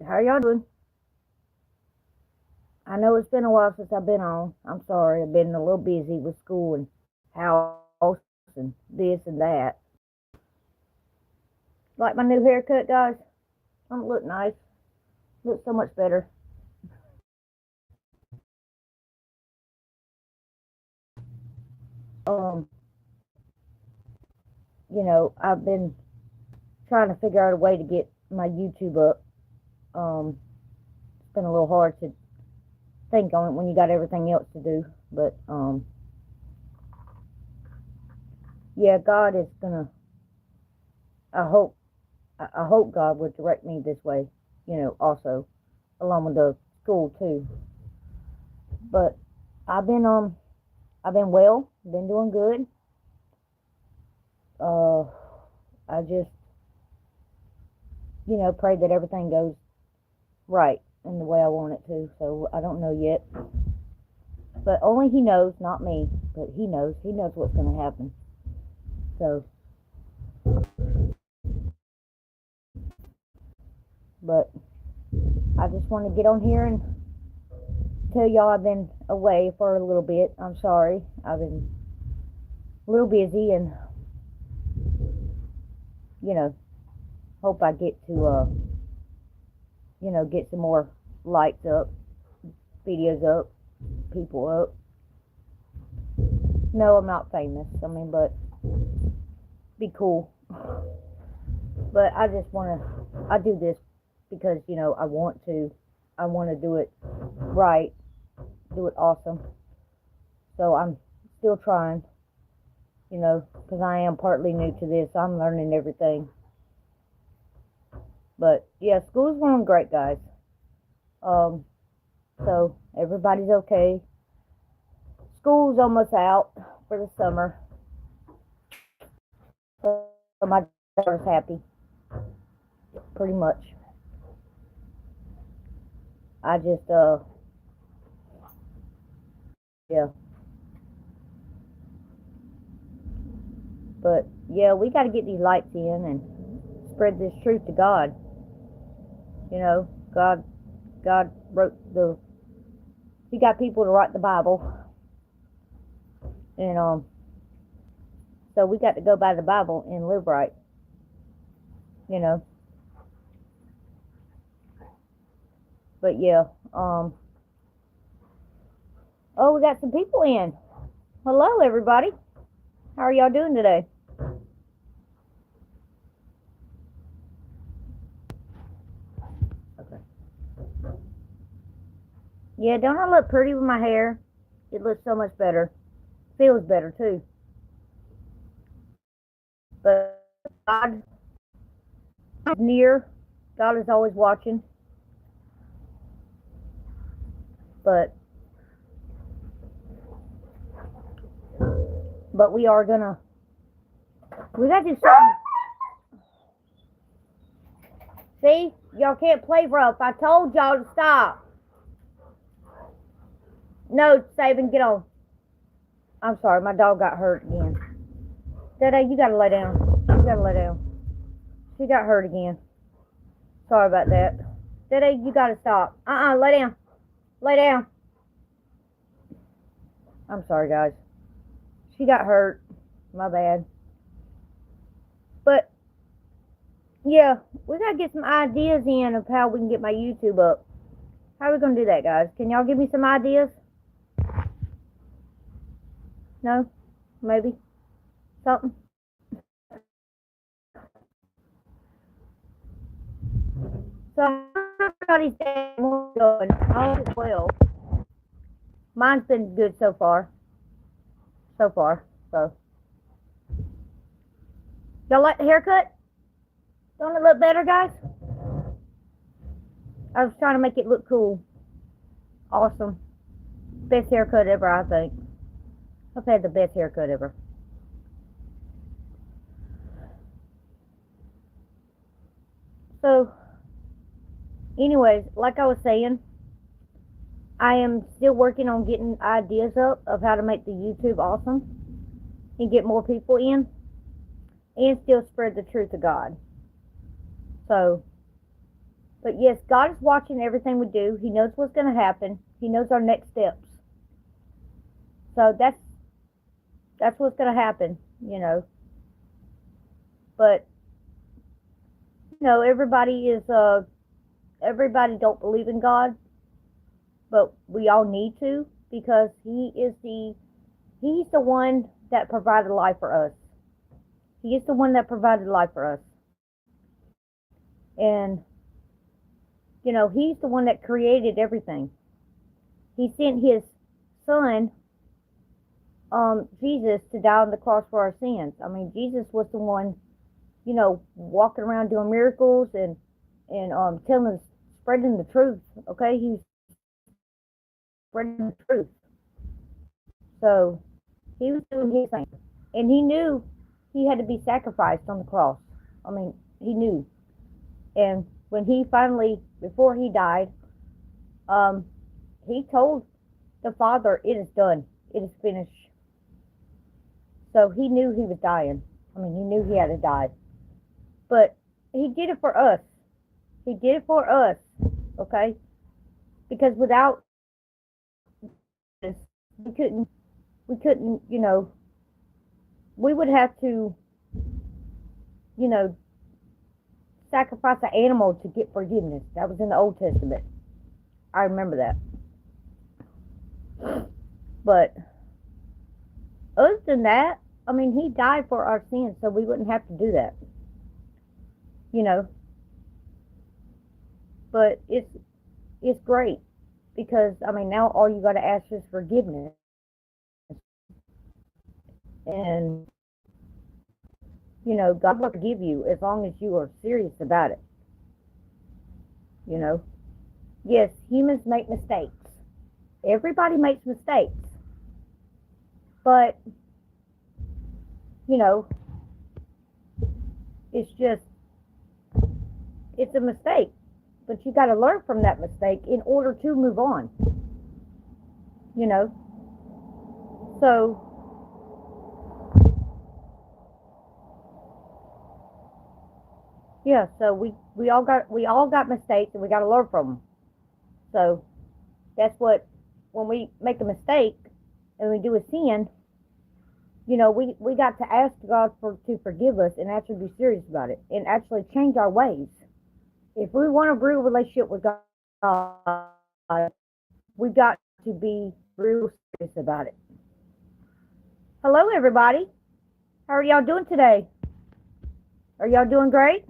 How y'all doing? I know it's been a while since I've been on. I'm sorry. I've been a little busy with school and house and this and that. Like my new haircut, guys? Don't look nice. Look so much better. Um, I've been trying to figure out a way to get my YouTube up. It's been a little hard to think on it when you got everything else to do. But yeah, God is gonna. I hope. I hope God would direct me this way. Also along with the school too. But I've been I've been well, been doing good. Uh, I just pray that everything goes right in the way I want it to. So I don't know yet, but only He knows, not me. But He knows. He knows what's going to happen. So, but I just want to get on here and tell y'all I've been away for a little bit. I'm sorry. I've been a little busy and you know hope I get to get some more lights up, videos up, people up. No, I'm not famous. I mean, but be cool. But I just want to. I do this because I want to. I want to do it right, do it awesome. So I'm still trying, because I am partly new to this. I'm learning everything. But yeah, school's going great, guys. Um, so everybody's okay. School's almost out for the summer, so my daughter's happy, pretty much. I just yeah, but yeah, we got to get these lights in and spread this truth to God. God wrote the. He got people to write the Bible, and so we got to go by the Bible and live right. You know, but yeah, oh, we got some people in. Hello, everybody. How are y'all doing today? Okay. Yeah, don't I look pretty with my hair? It looks so much better. Feels better too. But God is near. God is always watching. But we are gonna. We got to do something. See, y'all can't play rough. I told y'all to stop. No, Saban, get on. I'm sorry, my dog got hurt again. Dada, you gotta lay down. You gotta lay down. She got hurt again. Sorry about that. Dada, you gotta stop. Lay down. Lay down. I'm sorry, guys. She got hurt. My bad. But, yeah, we gotta get some ideas in of how we can get my YouTube up. How are we gonna do that, guys? Can y'all give me some ideas? No? Maybe? Something? So, everybody's going. All is well. Mine's been good so far. So far. So. Y'all like the haircut? Don't it look better, guys? I was trying to make it look cool. Awesome. Best haircut ever, I think. I've had the best haircut ever. So, anyways, like I was saying, I am still working on getting ideas up of how to make the YouTube awesome and get more people in and still spread the truth of God. So, But yes, God is watching everything we do. He knows what's going to happen. He knows our next steps. So that's what's going to happen, you know. But everybody is everybody don't believe in God, but we all need to, because he's the one that provided life for us. He is the one that provided life for us. And he's the one that created everything. He sent his son, Jesus, to die on the cross for our sins. I mean, Jesus was the one, walking around doing miracles and telling us, spreading the truth. Okay, he's spreading the truth. So he was doing his thing, and he knew he had to be sacrificed on the cross. I mean, he knew. And when he finally, before he died, he told the Father, "It is done. It is finished." So he knew he was dying. I mean, he knew he had to die. But he did it for us. He did it for us, okay? Because without this, we couldn't, we would have to, sacrifice an animal to get forgiveness. That was in the Old Testament. I remember that. But other than that, I mean, he died for our sins, so we wouldn't have to do that. But it's great, because I mean, now all you got to ask is forgiveness, and God will forgive you as long as you are serious about it. Yes, humans make mistakes. Everybody makes mistakes, but it's just it's a mistake. But you got to learn from that mistake in order to move on. So yeah, so we all got mistakes, and we got to learn from them. So that's what, when we make a mistake and we do a sin, we got to ask God to forgive us, and actually be serious about it, and actually change our ways. If we want a real relationship with God, we got to be real serious about it. Hello, everybody. How are y'all doing today? Are y'all doing great?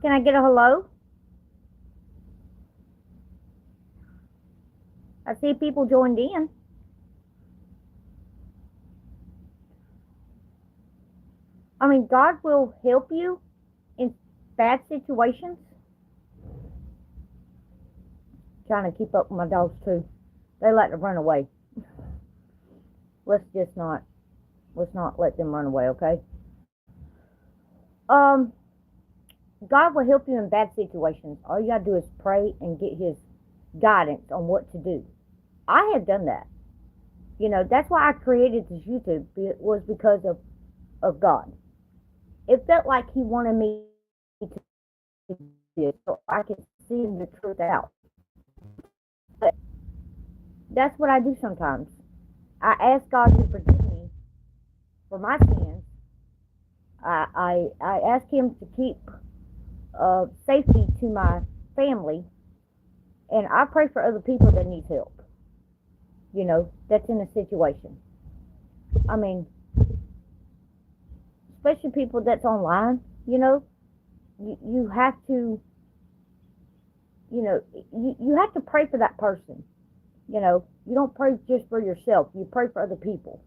Can I get a hello? I see people joined in. I mean, God will help you in bad situations. Trying to keep up with my dogs too. They like to run away. Let's not let them run away, okay? God will help you in bad situations. All you gotta do is pray and get his guidance on what to do. I have done that. That's why I created this YouTube, was because of God. It felt like he wanted me to do it, so I could see the truth out. But that's what I do sometimes. I ask God to forgive me for my sins. I ask him to keep safety to my family, and I pray for other people that need help. That's in a situation. I mean, especially people that's online. You have to, you have to pray for that person. You don't pray just for yourself. You pray for other people.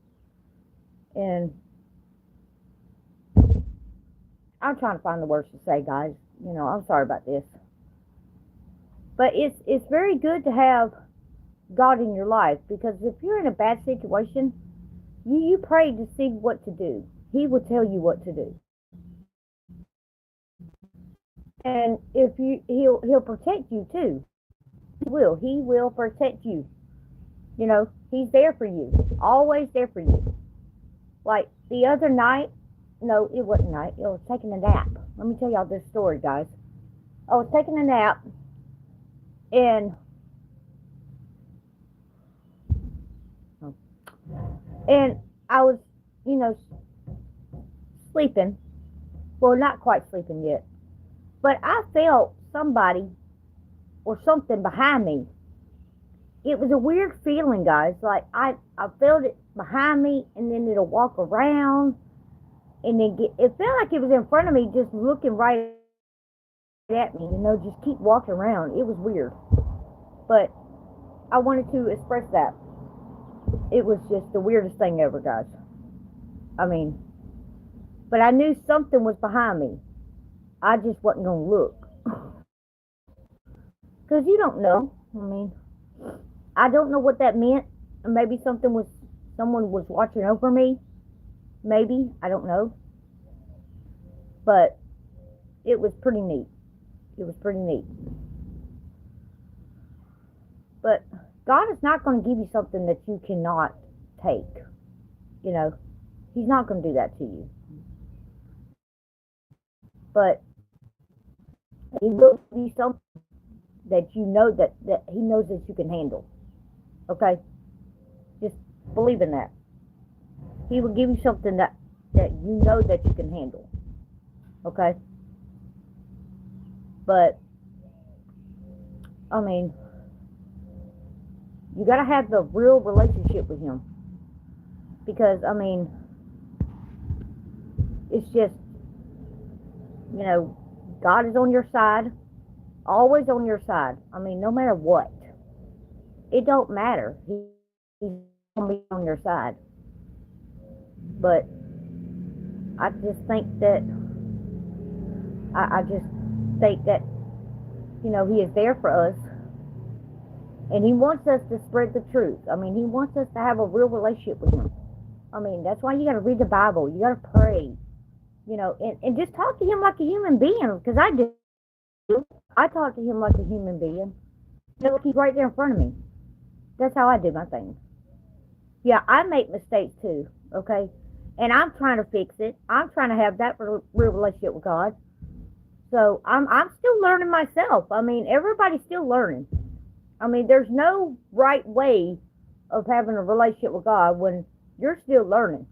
And I'm trying to find the words to say, guys. I'm sorry about this. But it's very good to have God in your life, because if you're in a bad situation, you pray to see what to do. He will tell you what to do. And if he'll protect you too. He will protect you. He's there for you. Always there for you. Like the other night, no, it wasn't night. I was taking a nap. Let me tell y'all this story, guys. I was taking a nap, and and I was, you know, sleeping. Well, not quite sleeping yet, but I felt somebody or something behind me. It was a weird feeling, guys. Like I felt it behind me, and then it'll walk around, and then it felt like it was in front of me, just looking right at me. Just keep walking around. It was weird, but I wanted to express that. It was just the weirdest thing ever, guys. I mean, but I knew something was behind me. I just wasn't gonna look, cause you don't know. I mean, I don't know what that meant. Maybe someone was watching over me. Maybe, I don't know. But it was pretty neat. It was pretty neat. But God is not going to give you something that you cannot take. He's not going to do that to you. But He will give you something that you know that He knows that you can handle. Okay? Just believe in that. He will give you something that you know that you can handle. Okay? But, I mean, you gotta have the real relationship with Him. Because, I mean, it's just, God is on your side. Always on your side. I mean, no matter what. It don't matter. He's gonna be on your side. But I just think that He is there for us, and He wants us to spread the truth. I mean, He wants us to have a real relationship with Him. I mean, that's why you got to read the Bible. You got to pray, and just talk to Him like a human being. Because I do. I talk to Him like a human being. He's right there in front of me. That's how I do my things. Yeah, I make mistakes too. Okay. And I'm trying to fix it. I'm trying to have that real relationship with God. So I'm still learning myself. I mean, everybody's still learning. I mean, there's no right way of having a relationship with God when you're still learning.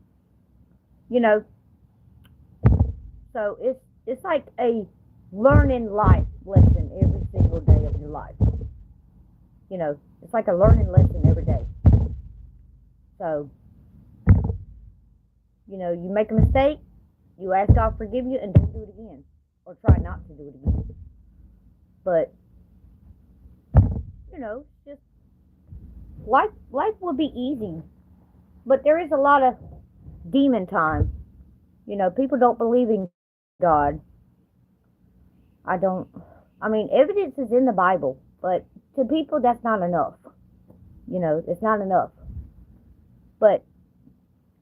So it's like a learning life lesson every single day of your life. It's like a learning lesson every day. So you make a mistake, you ask God to forgive you, and don't do it again. Or try not to do it again. But, just life will be easy. But there is a lot of demon time. People don't believe in God. I mean, evidence is in the Bible. But to people, that's not enough. It's not enough. But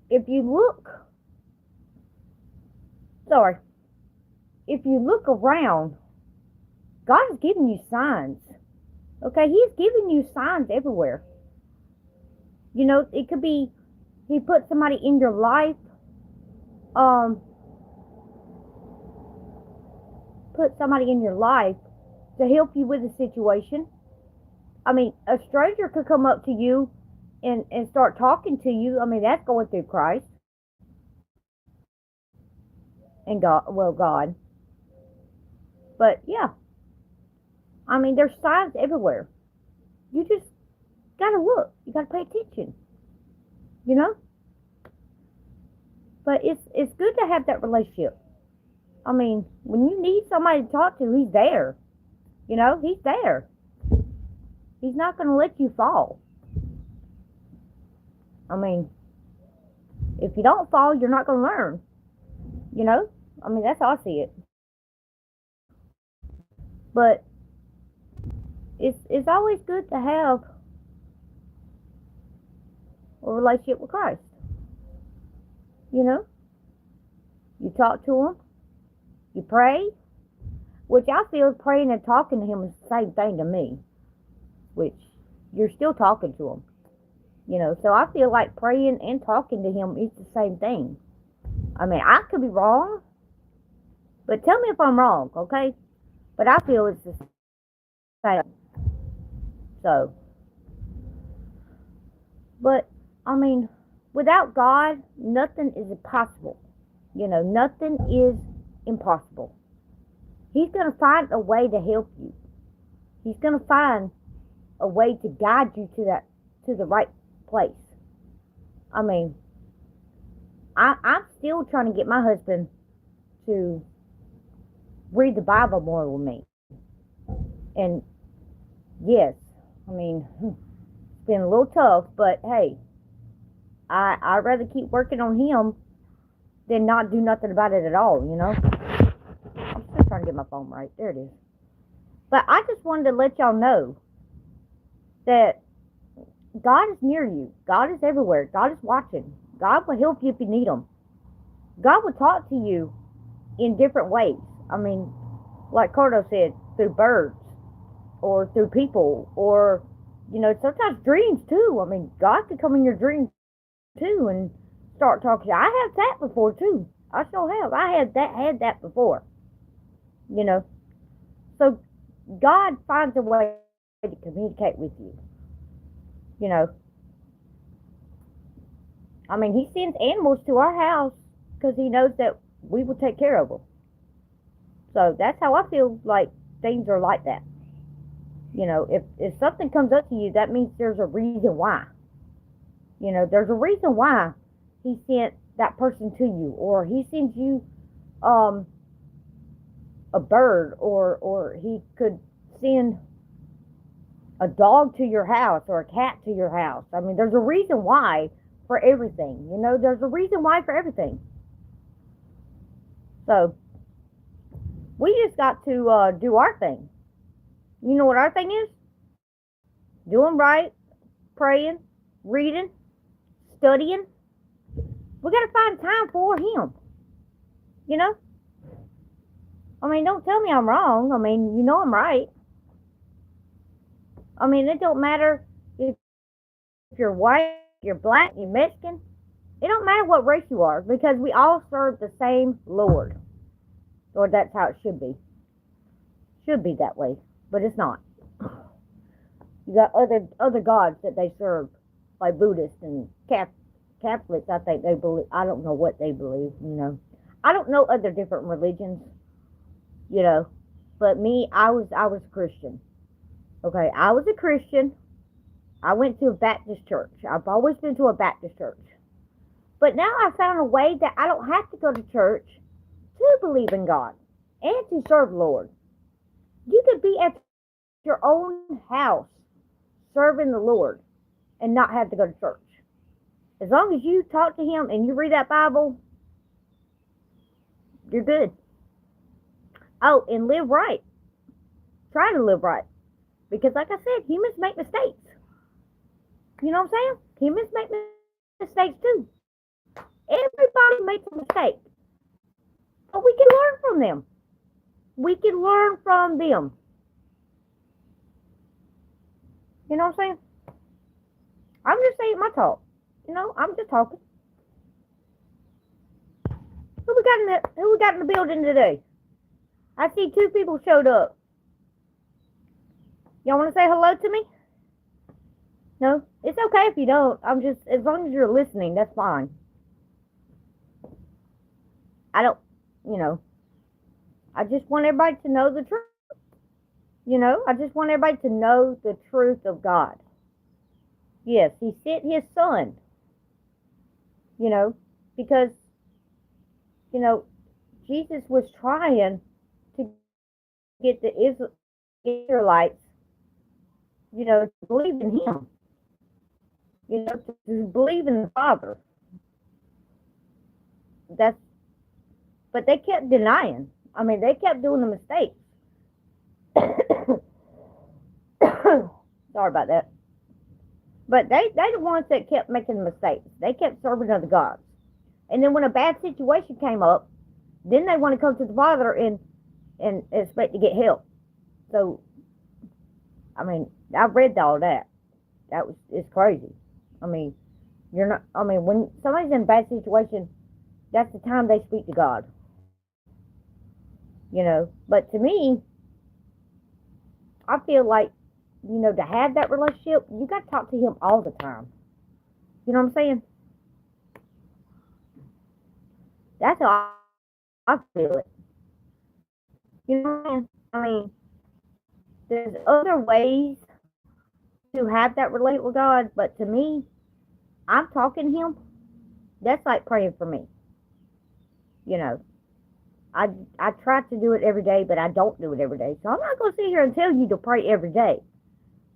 if you look around, God is giving you signs. Okay, He's giving you signs everywhere. It could be He put somebody in your life, to help you with a situation. I mean, a stranger could come up to you and start talking to you. I mean, that's going through Christ and God. But yeah, I mean, there's signs everywhere. You just gotta look. You gotta pay attention. But it's good to have that relationship. I mean, when you need somebody to talk to, He's there. He's there. He's not gonna let you fall. I mean, if you don't fall, you're not gonna learn. I mean, that's how I see it. But it's always good to have a relationship with Christ. You talk to Him, you pray, which I feel praying and talking to Him is the same thing to me, which you're still talking to Him. So I feel like praying and talking to Him is the same thing. I mean, I could be wrong, but tell me if I'm wrong, okay? But I feel it's the same. So, but I mean, without God, nothing is impossible. Nothing is impossible. He's going to find a way to help you. He's going to find a way to guide you to the right place. I mean, I'm still trying to get my husband to read the Bible more with me. And yes, I mean, it's been a little tough, but hey, I'd rather keep working on him than not do nothing about it at all, I'm still trying to get my phone right. There it is. But I just wanted to let y'all know that God is near you. God is everywhere. God is watching. God will help you if you need him. God will talk to you in different ways. I mean, like Cardo said, through birds or through people or, sometimes dreams too. I mean, God could come in your dreams too and start talking to you. I have that before too. I sure have. I had that before. So God finds a way to communicate with you. I mean, he sends animals to our house because he knows that we will take care of them. So that's how I feel like things are like that. If something comes up to you, that means there's a reason why. There's a reason why he sent that person to you, or he sends you a bird, or he could send a dog to your house or a cat to your house. I mean, there's a reason why for everything. There's a reason why for everything. So we just got to do our thing. You know what our thing is? Doing right, praying, reading, studying. We got to find time for him. I mean, don't tell me I'm wrong. I mean, I'm right. I mean, it don't matter if you're white, you're black, you're Mexican. It don't matter what race you are, because we all serve the same Lord. Or that's how it should be. Should be that way, but it's not. You got other gods that they serve, like Buddhists and Catholics. I think they believe. I don't know what they believe. I don't know other different religions. But me, I was a Christian. Okay, I was a Christian. I went to a Baptist church. I've always been to a Baptist church. But now I found a way that I don't have to go to church to believe in God and to serve the Lord. You could be at your own house serving the Lord and not have to go to church. As long as you talk to him and you read that Bible, you're good. Oh, and live right. Try to live right. Because like I said, humans make mistakes. You know what I'm saying? Humans make mistakes too. Everybody makes a mistake. But we can learn from them. We can learn from them. You know what I'm saying? I'm just saying my talk. I'm just talking. Who we got in the building today? I see 2 people showed up. Y'all want to say hello to me? No? It's okay if you don't. As long as you're listening, that's fine. I just want everybody to know the truth. I just want everybody to know the truth of God. Yes, he sent his son. Because, Jesus was trying to get the Israelites, to believe in him. To believe in the Father. But they kept denying. I mean, they kept doing the mistakes. Sorry about that. But they the ones that kept making mistakes. They kept serving other gods. And then when a bad situation came up, then they want to come to the Father and expect to get help. So, I mean, I've read all that. It's crazy. I mean, when somebody's in a bad situation, that's the time they speak to God. But to me, I feel like, to have that relationship, you got to talk to him all the time. You know what I'm saying? That's how I feel it. You know what I'm saying? I mean, there's other ways to have that relationship with God, but to me, I'm talking to him. That's like praying for me. You know, I I try to do it every day, but I don't do it every day. So I'm not going to sit here and tell you to pray every day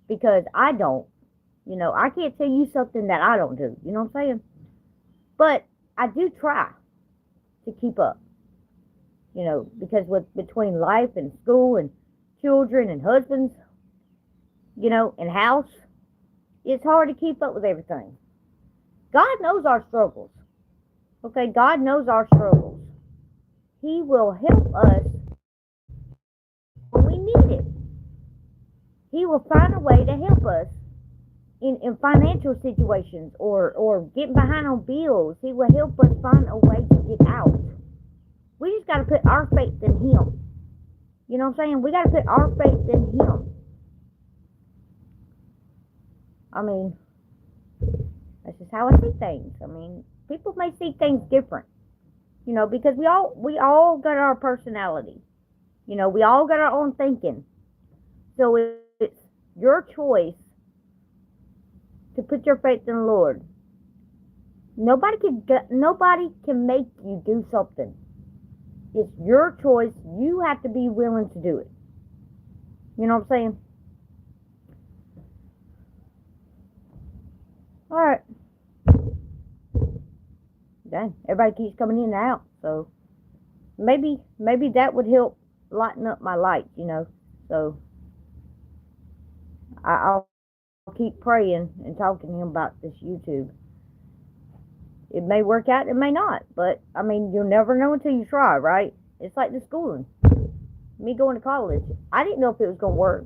because I don't. I can't tell you something that I don't do. You know what I'm saying? But I do try to keep up. Because between life and school and children and husbands, and house, it's hard to keep up with everything. God knows our struggles. Okay, God knows our struggles. He will help us when we need it. He will find a way to help us in financial situations or getting behind on bills. He will help us find a way to get out. We just got to put our faith in him. You know what I'm saying? We got to put our faith in him. I mean, that's just how I see things. I mean, people may see things different, because we all got our personality. We all got our own thinking. So it's your choice to put your faith in the Lord. Nobody can make you do something. It's your choice. You have to be willing to do it. You know what I'm saying? All right. Dang, everybody keeps coming in and out. So maybe that would help lighten up my light. So I'll keep praying and talking to him about this YouTube. It may work out, it may not, but I mean, you'll never know until you try, right? It's like the schooling. Me going to college, I didn't know if it was going to work,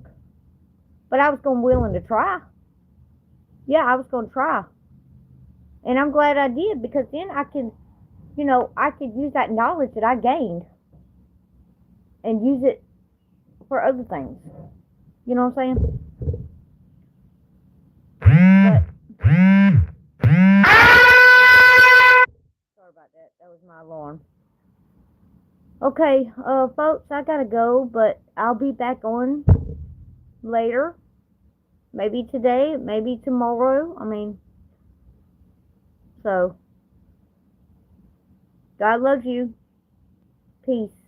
but I was willing to try. Yeah, I was going to try, and I'm glad I did because then I could use that knowledge that I gained and use it for other things. You know what I'm saying? But sorry about that. That was my alarm. Okay, folks, I gotta go, but I'll be back on later. Maybe today, maybe tomorrow. I mean, so God loves you. Peace.